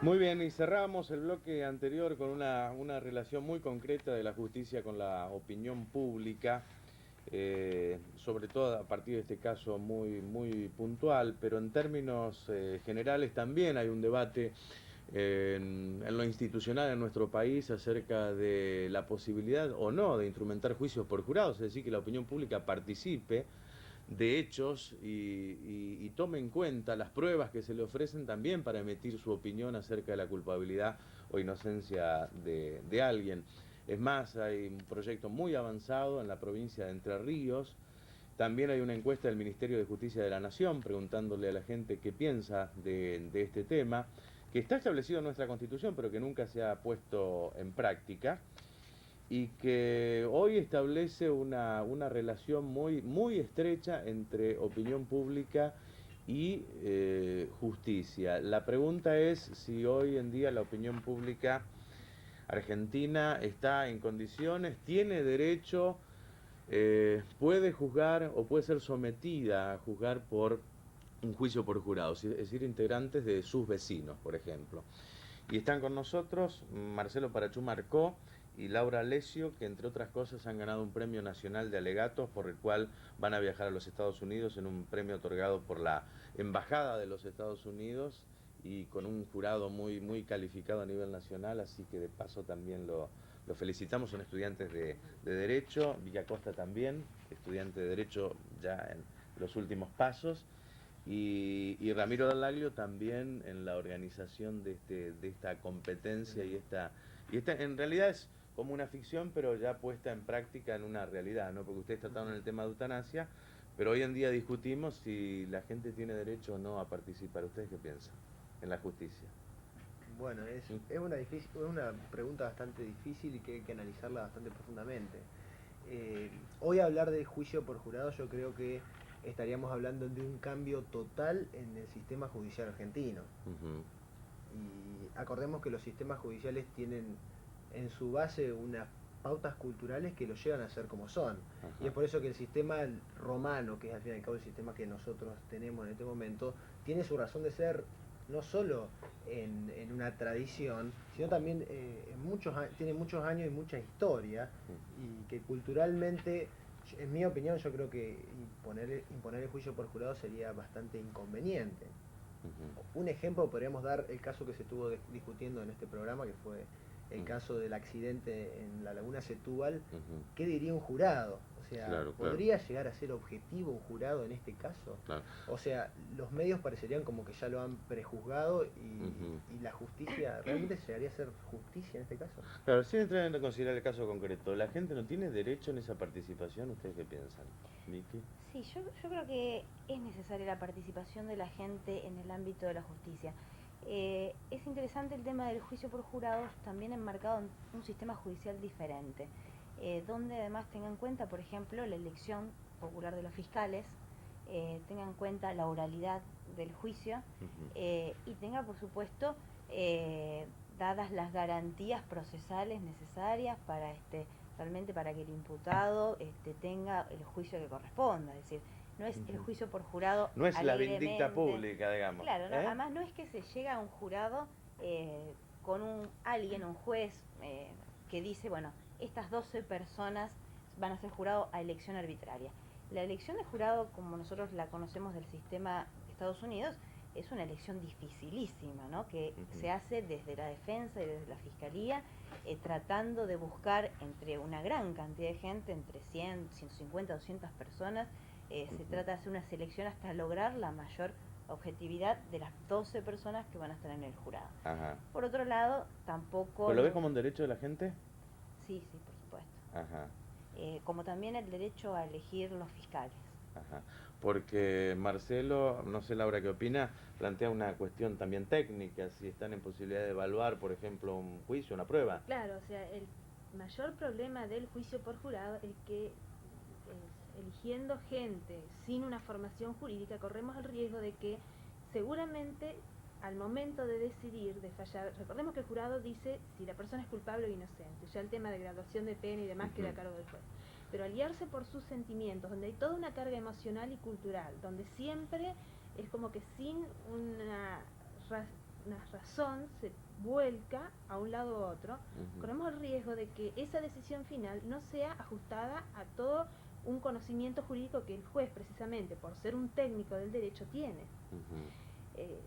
Muy bien, y cerramos el bloque anterior con una relación muy concreta de la justicia con la opinión pública, sobre todo a partir de este caso muy puntual, pero en términos generales también hay un debate en lo institucional en nuestro país acerca de la posibilidad o no de instrumentar juicios por jurados, es decir, que la opinión pública participe de hechos y tome en cuenta las pruebas que se le ofrecen también para emitir su opinión acerca de la culpabilidad o inocencia de alguien. Es más, hay un proyecto muy avanzado en la provincia de Entre Ríos. También hay una encuesta del Ministerio de Justicia de la Nación preguntándole a la gente qué piensa de este tema, que está establecido en nuestra Constitución, pero que nunca se ha puesto en práctica y que hoy establece una relación muy estrecha entre opinión pública y justicia. La pregunta es si hoy en día la opinión pública argentina está en condiciones, tiene derecho, puede juzgar o puede ser sometida a juzgar por un juicio por jurados, es decir, integrantes de sus vecinos, por ejemplo. Y están con nosotros Marcelo Parachú Marcó y Laura Lesio, que entre otras cosas han ganado un premio nacional de alegatos por el cual van a viajar a los Estados Unidos en un premio otorgado por la Embajada de los Estados Unidos y con un jurado muy calificado a nivel nacional, así que de paso también lo felicitamos. Son estudiantes de Derecho, Villacosta también, estudiante de Derecho ya en los últimos pasos. Y Ramiro Dallaglio también en la organización de esta competencia y esta en realidad es como una ficción, pero ya puesta en práctica en una realidad, ¿no? Porque ustedes trataron el tema de eutanasia, pero hoy en día discutimos si la gente tiene derecho o no a participar. ¿Ustedes qué piensan en la justicia? Bueno, ¿Mm? es una pregunta bastante difícil y que hay que analizarla bastante profundamente. Hoy hablar de juicio por jurado yo creo que estaríamos hablando de un cambio total en el sistema judicial argentino. Ujú. Y acordemos que los sistemas judiciales tienen en su base unas pautas culturales que lo llevan a ser como son. Y es Ajá. por eso que el sistema romano, que es al fin y al cabo el sistema que nosotros tenemos en este momento, tiene su razón de ser no solo en una tradición, sino también tiene muchos años y mucha historia, y que culturalmente, en mi opinión, yo creo que imponer el juicio por jurado sería bastante inconveniente. Ujú. Un ejemplo podríamos dar el caso que se estuvo discutiendo en este programa, que fue el Ujú. caso del accidente en la laguna Setúbal. Ujú. ¿Qué diría un jurado? O sea, Claro, claro, ¿podría llegar a ser objetivo un jurado en este caso? claro. O sea, los medios parecerían como que ya lo han prejuzgado Ujú. y la justicia, ¿realmente llegaría a ser justicia en este caso? Claro, sin entrar en considerar el caso concreto, ¿la gente no tiene derecho en esa participación? ¿Ustedes qué piensan? Vicky. Sí, yo creo que es necesaria la participación de la gente en el ámbito de la justicia. Es interesante el tema del juicio por jurados, también enmarcado en un sistema judicial diferente, donde además tenga en cuenta, por ejemplo, la elección popular de los fiscales, tenga en cuenta la oralidad del juicio Ujú. y tenga, por supuesto, dadas las garantías procesales necesarias para realmente para que el imputado tenga el juicio que corresponda, es decir, no es el Ujú. juicio por jurado No es la vindicta alegremente. pública, digamos. Claro, ¿no? ¿Eh? Además no es que se llega a un jurado con alguien, un juez, que dice, bueno, estas 12 personas van a ser jurado a elección arbitraria. La elección de jurado, como nosotros la conocemos del sistema de Estados Unidos, es una elección dificilísima, ¿no? Que Ujú. se hace desde la defensa y desde la fiscalía, tratando de buscar entre una gran cantidad de gente, entre 100, 150, 200 personas, se Ujú. trata de hacer una selección hasta lograr la mayor objetividad de las 12 personas que van a estar en el jurado. Ajá. Por otro lado, ¿Pero tampoco lo ves no... como un derecho de la gente? Sí, sí, por supuesto. Ajá. Como también el derecho a elegir los fiscales. Ajá. Porque Marcelo, no sé Laura qué opina, plantea una cuestión también técnica, si están en posibilidad de evaluar, por ejemplo, un juicio, una prueba. Claro, o sea, el mayor problema del juicio por jurado es que eligiendo gente sin una formación jurídica corremos el riesgo de que seguramente al momento de decidir, de fallar, recordemos que el jurado dice si la persona es culpable o inocente, ya el tema de graduación de pena y demás queda a Ujú. cargo del juez, pero al guiarse por sus sentimientos, donde hay toda una carga emocional y cultural, donde siempre es como que sin una una razón se vuelca a un lado u otro, corremos el riesgo de que esa decisión final no sea ajustada a todo un conocimiento jurídico que el juez, precisamente por ser un técnico del derecho, tiene.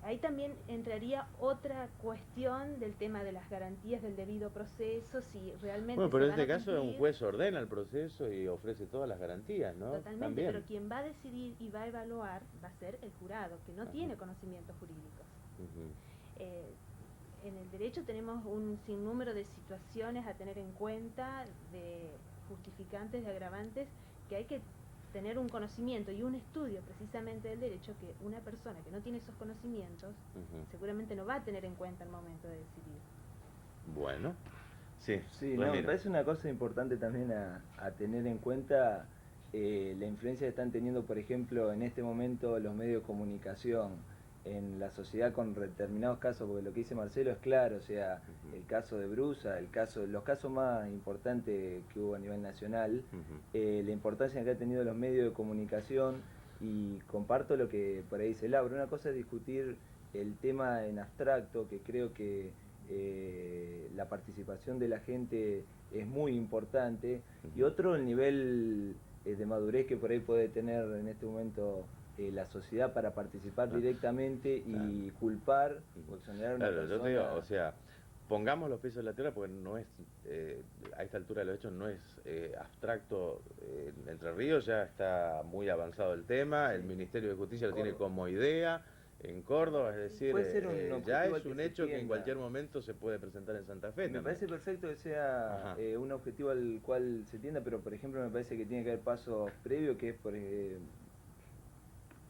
Ahí también entraría otra cuestión del tema de las garantías del debido proceso, si realmente... Bueno, pero en este cumplir. caso un juez ordena el proceso y ofrece todas las garantías, ¿no? Totalmente, También. pero quien va a decidir y va a evaluar va a ser el jurado, que no tiene conocimientos jurídicos. En el derecho tenemos un sinnúmero de situaciones a tener en cuenta, de justificantes, de agravantes, que hay que tener un conocimiento y un estudio precisamente del derecho que una persona que no tiene esos conocimientos seguramente no va a tener en cuenta al momento de decidir. Bueno, sí. Sí, no, me parece una cosa importante también a tener en cuenta la influencia que están teniendo, por ejemplo, en este momento los medios de comunicación en la sociedad con determinados casos, porque lo que dice Marcelo es claro, o sea, el caso de Brusa, los casos más importantes que hubo a nivel nacional, la importancia que ha tenido los medios de comunicación, y comparto lo que por ahí dice Laura. Una cosa es discutir el tema en abstracto, que creo que la participación de la gente es muy importante, y otro el nivel de madurez que por ahí puede tener en este momento la sociedad para participar directamente y culpar o exonerar a una persona. Yo te digo, o sea, pongamos los pies en la tierra, porque no es, a esta altura de los hechos no es abstracto. Entre Ríos ya está muy avanzado el tema, el Ministerio de Justicia lo tiene como idea, en Córdoba, es decir, ya es un hecho que en cualquier momento se puede presentar en Santa Fe. Me parece perfecto que sea un objetivo al cual se tienda, pero por ejemplo me parece que tiene que haber pasos previos, que es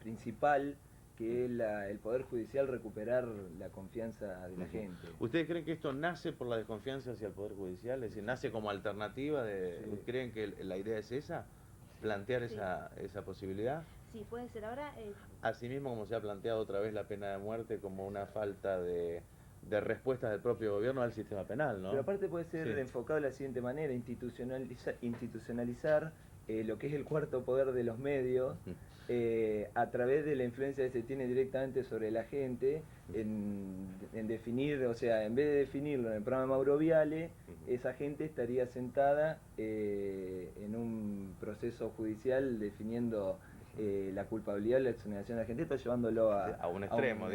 principal, que es el Poder Judicial recuperar la confianza de la gente. ¿Ustedes creen que esto nace por la desconfianza hacia el Poder Judicial? Es decir, nace como alternativa ¿creen que la idea es esa? ¿Plantear esa posibilidad? Sí, puede ser. Ahora... Asimismo, como se ha planteado otra vez la pena de muerte como una falta de respuestas del propio gobierno al sistema penal, ¿no? Pero aparte puede ser enfocado de la siguiente manera: institucionalizar lo que es el cuarto poder de los medios, a través de la influencia que se tiene directamente sobre la gente, en definir, o sea, en vez de definirlo en el programa Mauro Viale, esa gente estaría sentada en un proceso judicial definiendo la culpabilidad, la exoneración de la gente, esto llevándolo a un extremo,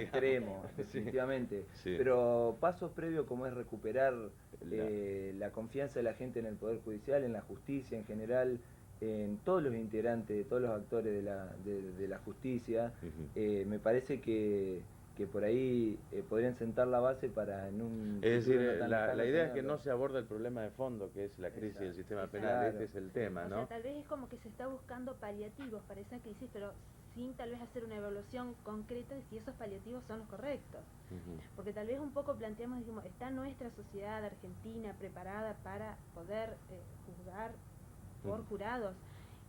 definitivamente. Pero pasos previos como es recuperar la confianza de la gente en el Poder Judicial, en la justicia en general, en todos los integrantes, todos los actores de la justicia, me parece que por ahí podrían sentar la base para en un... Es decir, la idea es que no se aborda el problema de fondo, que es la crisis del sistema penal. Este es el tema, ¿no? O sea, tal vez es como que se está buscando paliativos para esa crisis, pero sin tal vez hacer una evaluación concreta de si esos paliativos son los correctos. Porque tal vez un poco planteamos, digamos, ¿está nuestra sociedad argentina preparada para poder juzgar por jurados?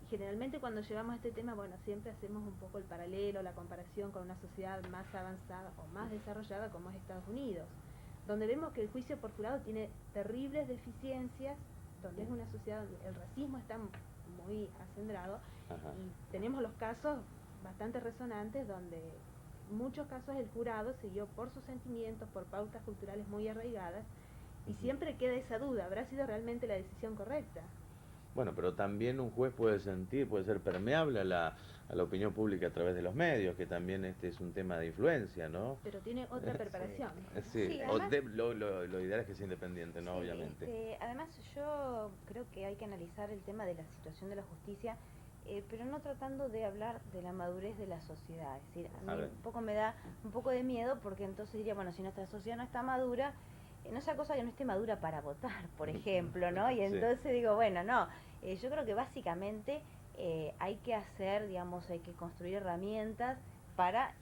Y generalmente cuando llegamos a este tema, bueno, siempre hacemos un poco el paralelo, la comparación con una sociedad más avanzada o más desarrollada como es Estados Unidos, donde vemos que el juicio por jurado tiene terribles deficiencias, donde es una sociedad donde el racismo está muy acendrado, y tenemos los casos bastante resonantes donde en muchos casos el jurado se guió por sus sentimientos, por pautas culturales muy arraigadas, y siempre queda esa duda, ¿habrá sido realmente la decisión correcta? Bueno, pero también un juez puede ser permeable a la opinión pública a través de los medios, que también este es un tema de influencia, ¿no? Pero tiene otra preparación. Sí, además, lo ideal es que sea independiente, ¿no? Obviamente. Además, yo creo que hay que analizar el tema de la situación de la justicia, pero no tratando de hablar de la madurez de la sociedad. Es decir, a mí un poco me da un poco de miedo, porque entonces diría, bueno, si nuestra sociedad no está madura, no sea cosa que no esté madura para votar, por ejemplo, ¿no? Y entonces digo, bueno, no, yo creo que básicamente hay que hacer, digamos, hay que construir herramientas para,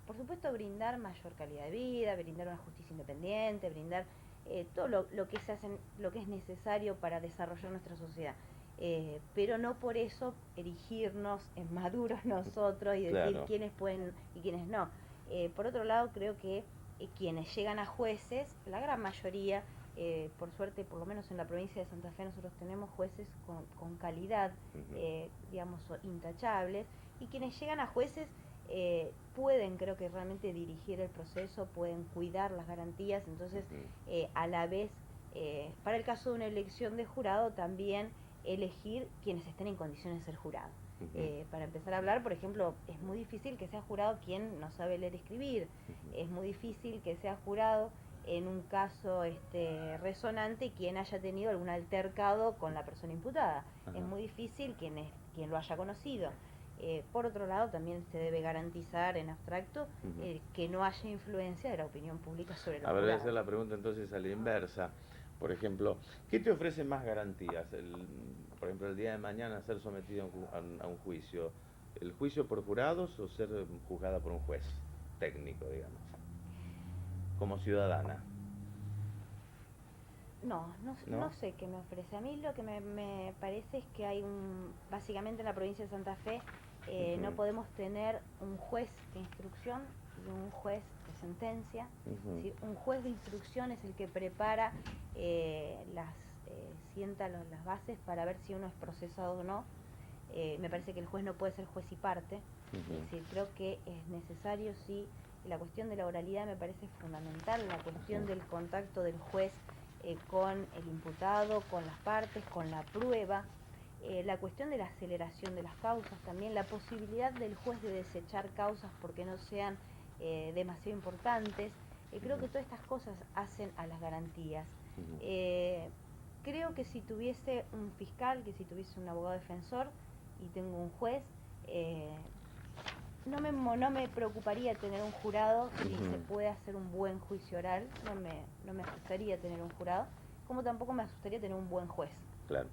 por supuesto, brindar mayor calidad de vida, brindar una justicia independiente, brindar todo lo que se hace, lo que es necesario para desarrollar nuestra sociedad. Pero no por eso erigirnos en maduros nosotros y decir quiénes pueden y quiénes no. Por otro lado, creo que quienes llegan a jueces, la gran mayoría, por suerte, por lo menos en la provincia de Santa Fe, nosotros tenemos jueces con calidad, digamos, intachables, y quienes llegan a jueces pueden, creo que realmente dirigir el proceso, pueden cuidar las garantías, entonces a la vez, para el caso de una elección de jurado, también elegir quienes estén en condiciones de ser jurado. Para empezar a hablar, por ejemplo, es muy difícil que sea jurado quien no sabe leer y escribir, es muy difícil que sea jurado en un caso resonante quien haya tenido algún altercado con la persona imputada, es muy difícil quien lo haya conocido. Por otro lado, también se debe garantizar en abstracto que no haya influencia de la opinión pública sobre los A ver, voy a jurados. hacer la pregunta entonces a la inversa. Por ejemplo, ¿qué te ofrece más garantías? Por ejemplo, el día de mañana ser sometido a un juicio. ¿El juicio por jurados o ser juzgada por un juez técnico, digamos? Como ciudadana. No sé qué me ofrece. A mí lo que me parece es que hay básicamente en la provincia de Santa Fe no podemos tener un juez de instrucción y un juez de sentencia. Es decir, un juez de instrucción es el que prepara sienta las bases para ver si uno es procesado o no. Me parece que el juez no puede ser juez y parte. Es decir, creo que es necesario, sí, la cuestión de la oralidad me parece fundamental, la cuestión del contacto del juez con el imputado, con las partes, con la prueba, la cuestión de la aceleración de las causas, también la posibilidad del juez de desechar causas porque no sean demasiado importantes. Creo que todas estas cosas hacen a las garantías. Creo que si tuviese un fiscal, que si tuviese un abogado defensor y tengo un juez, no me preocuparía tener un jurado si se puede hacer un buen juicio oral, no me asustaría tener un jurado, como tampoco me asustaría tener un buen juez. Claro.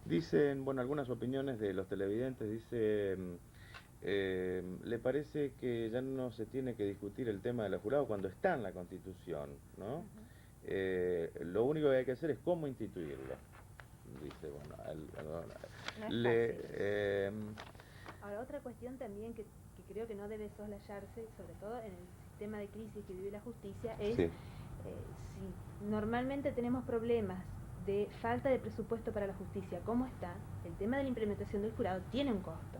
Dicen, bueno, algunas opiniones de los televidentes, le parece que ya no se tiene que discutir el tema de los jurados cuando está en la Constitución, ¿no? Lo único que hay que hacer es cómo instituirlo. Dice, bueno, No es fácil. Ahora, otra cuestión también que creo que no debe soslayarse, sobre todo en el sistema de crisis que vive la justicia, es si normalmente tenemos problemas de falta de presupuesto para la justicia, ¿cómo está? El tema de la implementación del jurado tiene un costo.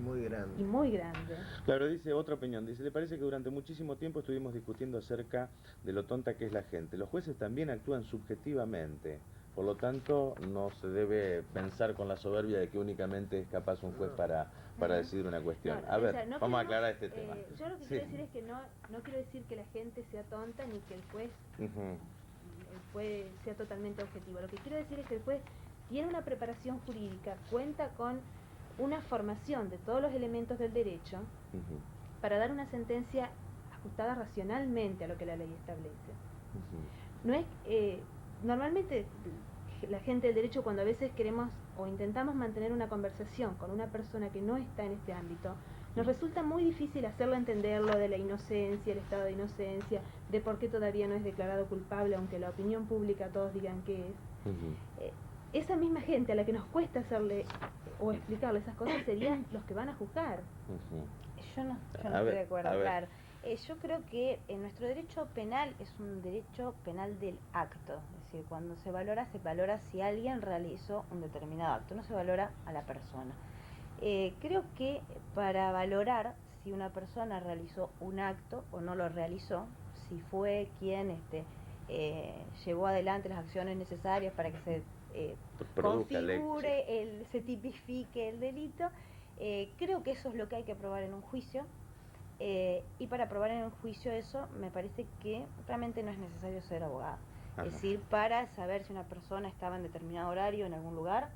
Muy grande. Y muy grande. Claro, dice otra opinión, dice, le parece que durante muchísimo tiempo estuvimos discutiendo acerca de lo tonta que es la gente. Los jueces también actúan subjetivamente, por lo tanto no se debe pensar con la soberbia de que únicamente es capaz un juez para decidir una cuestión. No, a ver, o sea, no vamos a queremos, aclarar este tema. Yo lo que quiero decir es que no quiero decir que la gente sea tonta ni que el juez sea totalmente objetivo. Lo que quiero decir es que el juez tiene una preparación jurídica, cuenta con una formación de todos los elementos del derecho para dar una sentencia ajustada racionalmente a lo que la ley establece. No es normalmente la gente del derecho, cuando a veces queremos o intentamos mantener una conversación con una persona que no está en este ámbito, nos resulta muy difícil hacerlo entender lo de la inocencia, el estado de inocencia, de por qué todavía no es declarado culpable, aunque la opinión pública todos digan que es. Esa misma gente a la que nos cuesta hacerle o explicarle esas cosas serían los que van a juzgar. Yo no estoy de acuerdo, claro. Yo creo que nuestro derecho penal es un derecho penal del acto, es decir, cuando se valora si alguien realizó un determinado acto, no se valora a la persona. Creo que para valorar si una persona realizó un acto o no lo realizó, si fue quien llevó adelante las acciones necesarias para que se configure, se tipifique el delito, creo que eso es lo que hay que probar en un juicio. Y para probar en un juicio eso, me parece que realmente no es necesario ser abogado. Es decir, para saber si una persona estaba en determinado horario en algún lugar,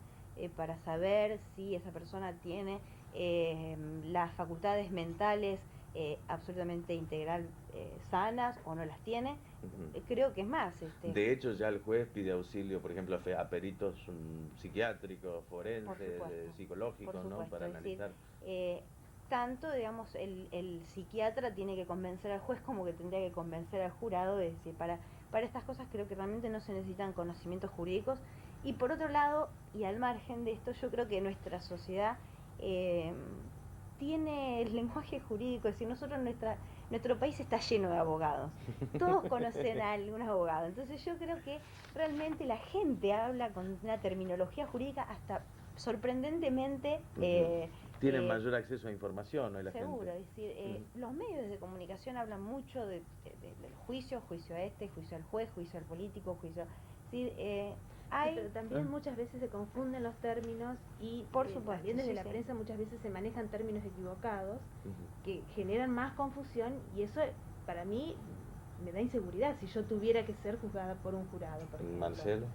para saber si esa persona tiene las facultades mentales absolutamente integral sanas o no las tiene, creo que es más. De hecho, ya el juez pide auxilio, por ejemplo, a peritos psiquiátricos, forenses, psicológicos, ¿no? Para analizar. Tanto, digamos, el psiquiatra tiene que convencer al juez como que tendría que convencer al jurado. Es decir, para estas cosas creo que realmente no se necesitan conocimientos jurídicos. Y por otro lado, y al margen de esto, yo creo que nuestra sociedad tiene el lenguaje jurídico, es decir, nuestro país está lleno de abogados, todos conocen a algún abogado, entonces yo creo que realmente la gente habla con una terminología jurídica hasta sorprendentemente Tienen mayor acceso a información, ¿no? La Seguro, gente. es decir, los medios de comunicación hablan mucho del juicio, juicio a este, juicio al juez, juicio al político, juicio... Es decir, hay... Pero también muchas veces se confunden los términos y Por supuesto, también desde sí, la sí. prensa muchas veces se manejan términos equivocados Ujú. que generan más confusión y eso para mí me da inseguridad si yo tuviera que ser juzgada por un jurado, por ejemplo. Marcelo.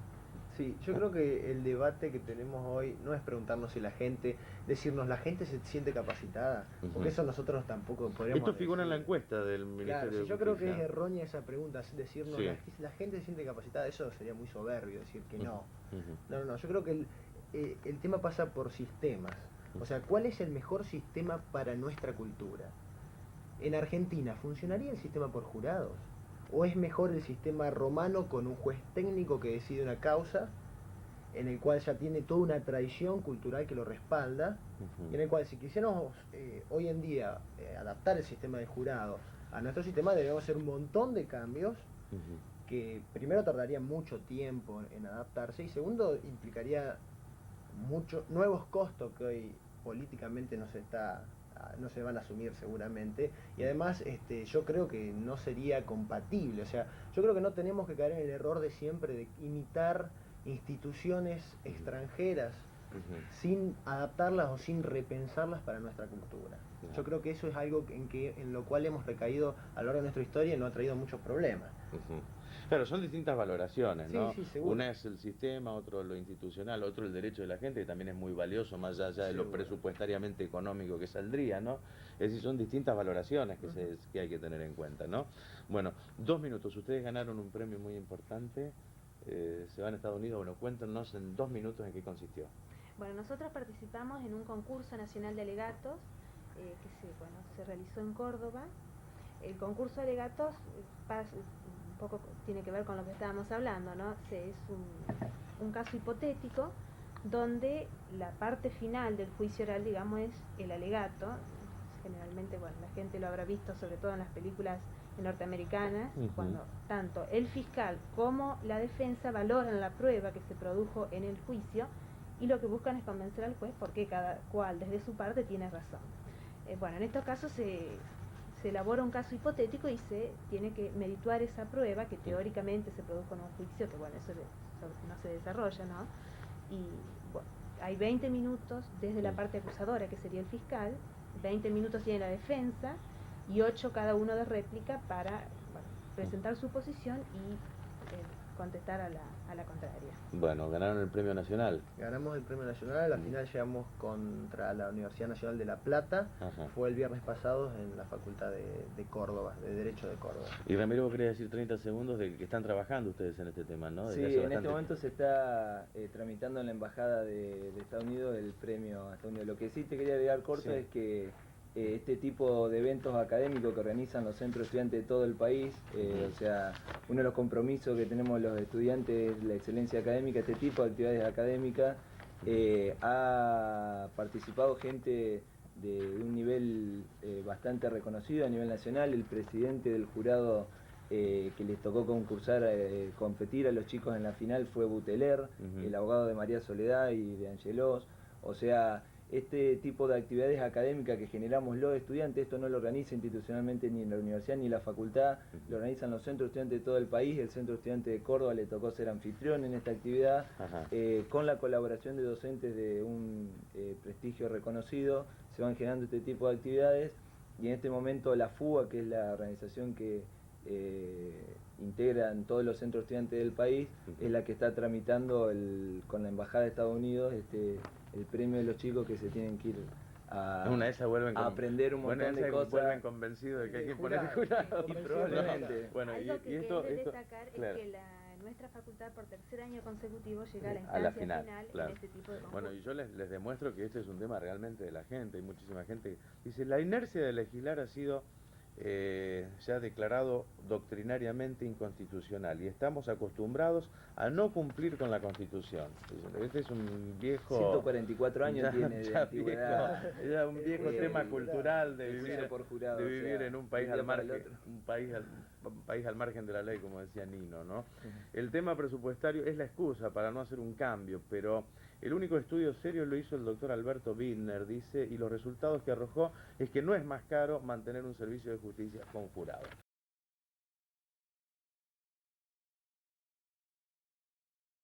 Sí, yo creo que el debate que tenemos hoy no es preguntarnos si la gente, decirnos la gente se siente capacitada, porque Ujú. eso nosotros tampoco podríamos Esto figura en la decir. encuesta del Ministerio Claro, de sí, yo creo que es Justicia. errónea esa pregunta, decirnos Sí. la gente se siente capacitada, eso sería muy soberbio decir que no. Ujú. No, yo creo que el tema pasa por sistemas, o sea, ¿cuál es el mejor sistema para nuestra cultura? En Argentina, ¿funcionaría el sistema por jurados? ¿O es mejor el sistema romano con un juez técnico que decide una causa, en el cual ya tiene toda una tradición cultural que lo respalda, Ujú. y en el cual si quisiéramos hoy en día adaptar el sistema de jurados a nuestro sistema, debemos hacer un montón de cambios Ujú. que primero tardaría mucho tiempo en adaptarse y segundo implicaría muchos nuevos costos que hoy políticamente no se van a asumir seguramente, y además yo creo que no sería compatible, o sea, yo creo que no tenemos que caer en el error de siempre de imitar instituciones extranjeras Ujú. sin adaptarlas o sin repensarlas para nuestra cultura. Claro. Yo creo que eso es algo en lo cual hemos recaído a lo largo de nuestra historia y nos ha traído muchos problemas. Ujú. Claro, son distintas valoraciones, Sí, ¿no? sí, seguro. Una es el sistema, otro lo institucional, otro el derecho de la gente, que también es muy valioso, más allá de lo Seguro. presupuestariamente económico que saldría, ¿no? Es decir, son distintas valoraciones Ujú. que hay que tener en cuenta, ¿no? Bueno, 2 minutos, ustedes ganaron un premio muy importante, se van a Estados Unidos, bueno, cuéntenos en 2 minutos en qué consistió. Bueno, nosotros participamos en un concurso nacional de alegatos se realizó en Córdoba. El concurso de alegatos un poco tiene que ver con lo que estábamos hablando, ¿no? Es un caso hipotético donde la parte final del juicio oral, digamos, es el alegato. Generalmente, bueno, la gente lo habrá visto sobre todo en las películas norteamericanas, Ujú. cuando tanto el fiscal como la defensa valoran la prueba que se produjo en el juicio y lo que buscan es convencer al juez porque cada cual desde su parte tiene razón. Bueno, en estos casos se elabora un caso hipotético y se tiene que merituar esa prueba que teóricamente se produjo en un juicio, que bueno, eso no se desarrolla, ¿no? Y bueno, hay 20 minutos desde la parte acusadora, que sería el fiscal, 20 minutos tiene la defensa y 8 cada uno de réplica para presentar su posición y contestar a la contraria. Bueno, ganaron el premio nacional. Ganamos el premio nacional, a la final llegamos contra la Universidad Nacional de La Plata, Ajá. fue el viernes pasado en la Facultad de Córdoba, de Derecho de Córdoba. Y Ramiro, vos querías decir 30 segundos de que están trabajando ustedes en este tema, ¿no? Sí, Desde hace en este bastante momento se está tramitando en la Embajada de Estados Unidos el premio a Estados Unidos. Lo que sí te quería agregar corto Sí. es que este tipo de eventos académicos que organizan los centros estudiantes de todo el país, o sea, uno de los compromisos que tenemos los estudiantes es la excelencia académica, este tipo de actividades académicas, ha participado gente de un nivel bastante reconocido a nivel nacional. El presidente del jurado que les tocó concursar, competir a los chicos en la final fue Buteler, Ujú. el abogado de María Soledad y de Angelos. O sea, este tipo de actividades académicas que generamos los estudiantes, esto no lo organiza institucionalmente ni la universidad ni la facultad, lo organizan los centros estudiantes de todo el país. El centro estudiante de Córdoba le tocó ser anfitrión en esta actividad, con la colaboración de docentes de un prestigio reconocido. Se van generando este tipo de actividades y en este momento la FUA, que es la organización que integran todos los centros estudiantes del país, es la que está tramitando con la Embajada de Estados Unidos el premio de los chicos que se tienen que ir a aprender un montón de cosas. Vuelven convencidos de que hay que poner jurado. Y probablemente. Bueno, Algo que esto, es de destacar claro. es que nuestra facultad por tercer año consecutivo llega a la A la instancia final, final claro. en este tipo de concursos. Bueno, y yo les demuestro que este es un tema realmente de la gente. Hay muchísima gente que dice, la inercia de legislar ha sido ya declarado doctrinariamente inconstitucional y estamos acostumbrados a no cumplir con la Constitución. Este es un viejo... 144 años tiene de antigüedad. Ya un viejo tema cultural de vivir, por jurado, de vivir o sea, en un país de un al día para el margen, otro. un país al margen de la ley, como decía Nino, ¿no? El tema presupuestario es la excusa para no hacer un cambio, pero El único estudio serio lo hizo el doctor Alberto Bittner, dice, y los resultados que arrojó es que no es más caro mantener un servicio de justicia con jurados.